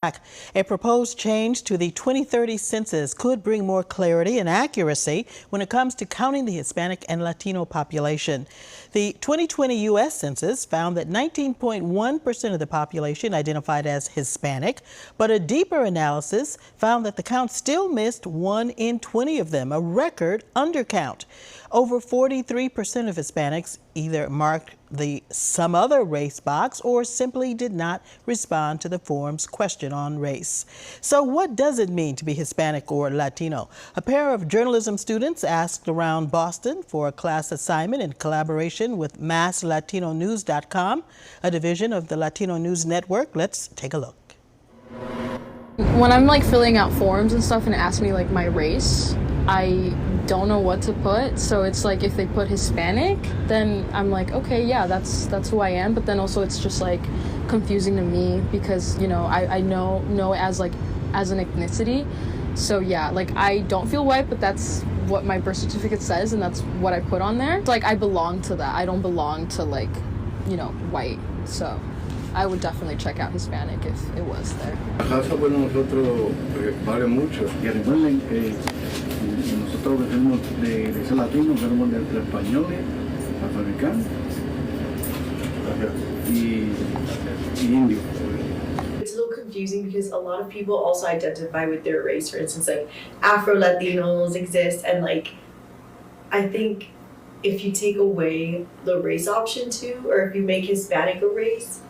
A proposed change to the 2030 census could bring more clarity and accuracy when it comes to counting the Hispanic and Latino population. The 2020 U.S. Census found that 19.1% of the population identified as Hispanic, but a deeper analysis found that the count still missed 1 in 20 of them, a record undercount. Over 43% of Hispanics either marked the some other race box or simply did not respond to the form's question on race. So what does it mean to be Hispanic or Latino? A pair of journalism students asked around Boston for a class assignment in collaboration with MassLatinoNews.com, a division of the Latino News Network. Let's take a look. When I'm filling out forms and stuff and ask me my race, I don't know what to put. So it's if they put Hispanic, then I'm okay, yeah, that's who I am. But then also it's just confusing to me because I know as as an ethnicity. So yeah, I don't feel white, but that's what my birth certificate says, and that's what I put on there. It's I belong to that. I don't belong to white. So I would definitely check out Hispanic if it was there. Raza, bueno, nosotros vale mucho. Y recuerden que nosotros venimos de ser latinos, venimos de españoles, afroamericanos y indios. It's a little confusing because a lot of people also identify with their race. For instance, Afro-Latinos exist, and I think if you take away the race option too, or if you make Hispanic a race,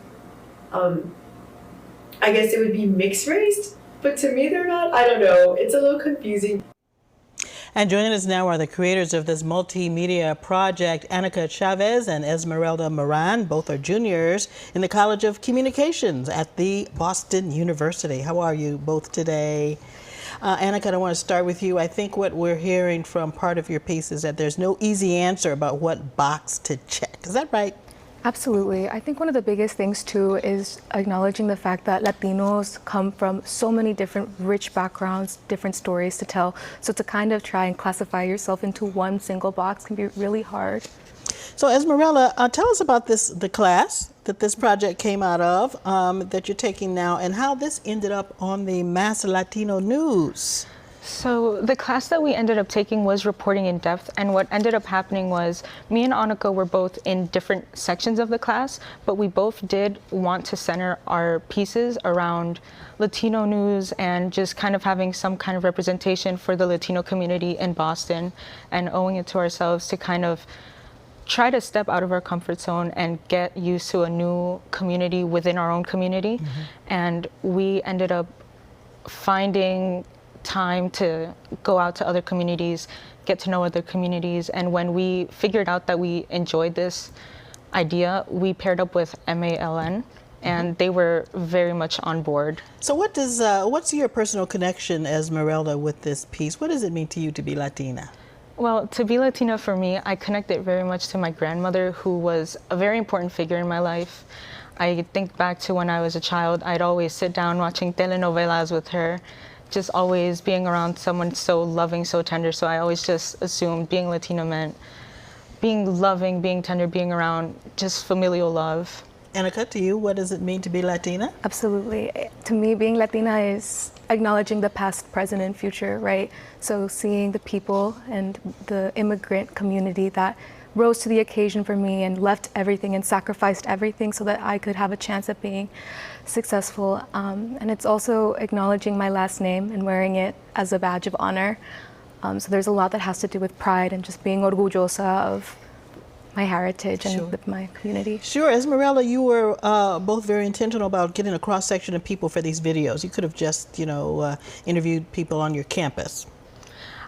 I guess it would be mixed race, but to me they're not. I don't know. It's a little confusing. And joining us now are the creators of this multimedia project, Annika Chavez and Esmeralda Moran. Both are juniors in the College of Communications at the Boston University. How are you both today? Annika, I want to start with you. I think what we're hearing from part of your piece is that there's no easy answer about what box to check. Is that right? Absolutely. I think one of the biggest things too is acknowledging the fact that Latinos come from so many different rich backgrounds, different stories to tell. So to kind of try and classify yourself into one single box can be really hard. So Esmeralda, tell us about the class that this project came out of, that you're taking now, and how this ended up on the Mass Latino News. So the class that we ended up taking was reporting in depth, and what ended up happening was me and Annika were both in different sections of the class, but we both did want to center our pieces around Latino news and just kind of having some kind of representation for the Latino community in Boston, and owing it to ourselves to kind of try to step out of our comfort zone and get used to a new community within our own community. Mm-hmm. And we ended up finding time to go out to other communities, get to know other communities, and when we figured out that we enjoyed this idea, we paired up with MALN, and they were very much on board. So what's your personal connection, Esmeralda, with this piece? What does it mean to you to be Latina? Well, to be Latina for me, I connected very much to my grandmother, who was a very important figure in my life. I think back to when I was a child, I'd always sit down watching telenovelas with her, just always being around someone so loving, so tender. So I always just assumed being Latina meant being loving, being tender, being around just familial love. Annika, to you, what does it mean to be Latina? Absolutely. To me, being Latina is acknowledging the past, present, and future, right? So seeing the people and the immigrant community that rose to the occasion for me and left everything and sacrificed everything so that I could have a chance at being successful. And it's also acknowledging my last name and wearing it as a badge of honor. So there's a lot that has to do with pride and just being orgullosa of my heritage and with my community. Sure. Esmeralda, you were both very intentional about getting a cross-section of people for these videos. You could have just, interviewed people on your campus.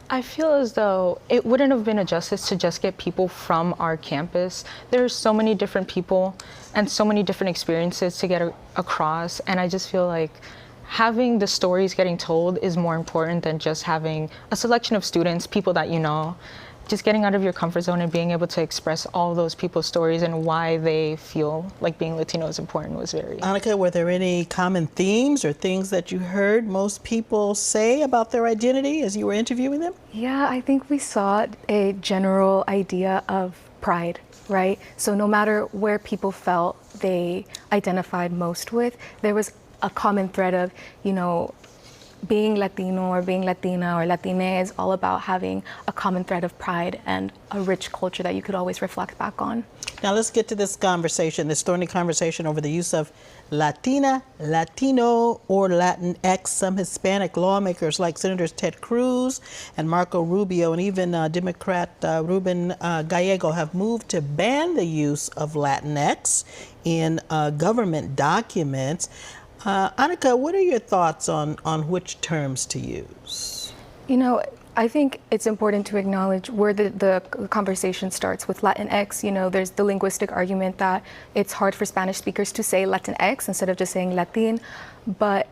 I feel as though it wouldn't have been a justice to just get people from our campus. There's so many different people and so many different experiences to get across, and I just feel like having the stories getting told is more important than just having a selection of students, people that you know. Just getting out of your comfort zone and being able to express all those people's stories and why they feel like being Latino is important was very... Annika, were there any common themes or things that you heard most people say about their identity as you were interviewing them? Yeah, I think we saw a general idea of pride, right? So no matter where people felt they identified most with, there was a common thread of, being Latino or being Latina or Latine is all about having a common thread of pride and a rich culture that you could always reflect back on. Now let's get to this conversation, this thorny conversation over the use of Latina, Latino, or Latinx. Some Hispanic lawmakers like Senators Ted Cruz and Marco Rubio and even Democrat Ruben Gallego have moved to ban the use of Latinx in government documents. Annika, what are your thoughts on which terms to use? I think it's important to acknowledge where the conversation starts with Latinx. There's the linguistic argument that it's hard for Spanish speakers to say Latinx instead of just saying Latin, but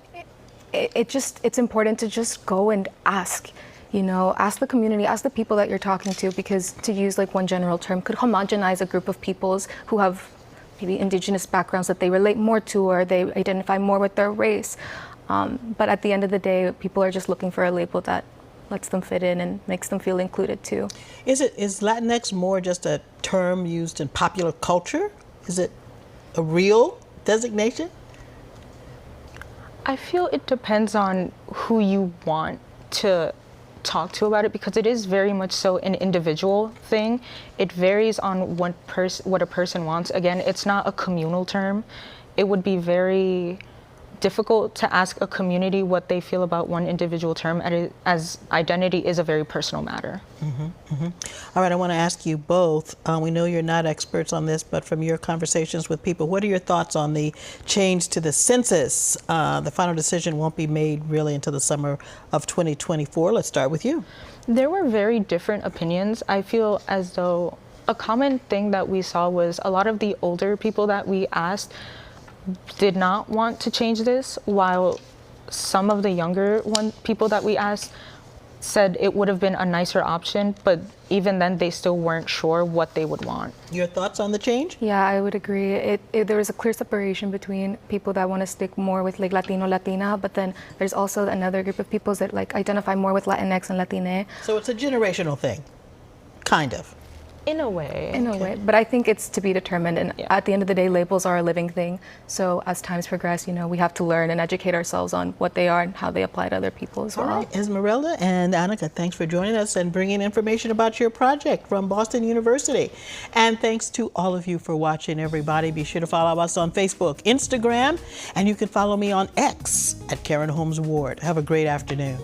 it's important to just go and ask. Ask the community, ask the people that you're talking to, because to use like one general term could homogenize a group of peoples who have maybe indigenous backgrounds that they relate more to or they identify more with their race. But at the end of the day, people are just looking for a label that lets them fit in and makes them feel included too. Is Latinx more just a term used in popular culture? Is it a real designation? I feel it depends on who you want to talk to about it, because it is very much so an individual thing. It varies on what a person wants. Again, it's not a communal term. It would be very difficult to ask a community what they feel about one individual term, as identity is a very personal matter. All right, I want to ask you both. We know you're not experts on this, but from your conversations with people, what are your thoughts on the change to the census? The final decision won't be made really until the summer of 2024. Let's start with you. There were very different opinions. I feel as though a common thing that we saw was a lot of the older people that we asked did not want to change this, while some of the younger people that we asked said it would have been a nicer option, but even then they still weren't sure what they would want. Your thoughts on the change? Yeah, I would agree. There is a clear separation between people that want to stick more with like Latino, Latina, but then there's also another group of people that like identify more with Latinx and Latine. So it's a generational thing, kind of. In a way. But I think it's to be determined, and Yeah. at the end of the day, labels are a living thing. So as times progress, we have to learn and educate ourselves on what they are and how they apply to other people as All well. right, Esmeralda and Annika, thanks for joining us and bringing information about your project from Boston University. And thanks to all of you for watching, everybody. Be sure to follow us on Facebook, Instagram, and you can follow me on X at Karen Holmes Ward. Have a great afternoon.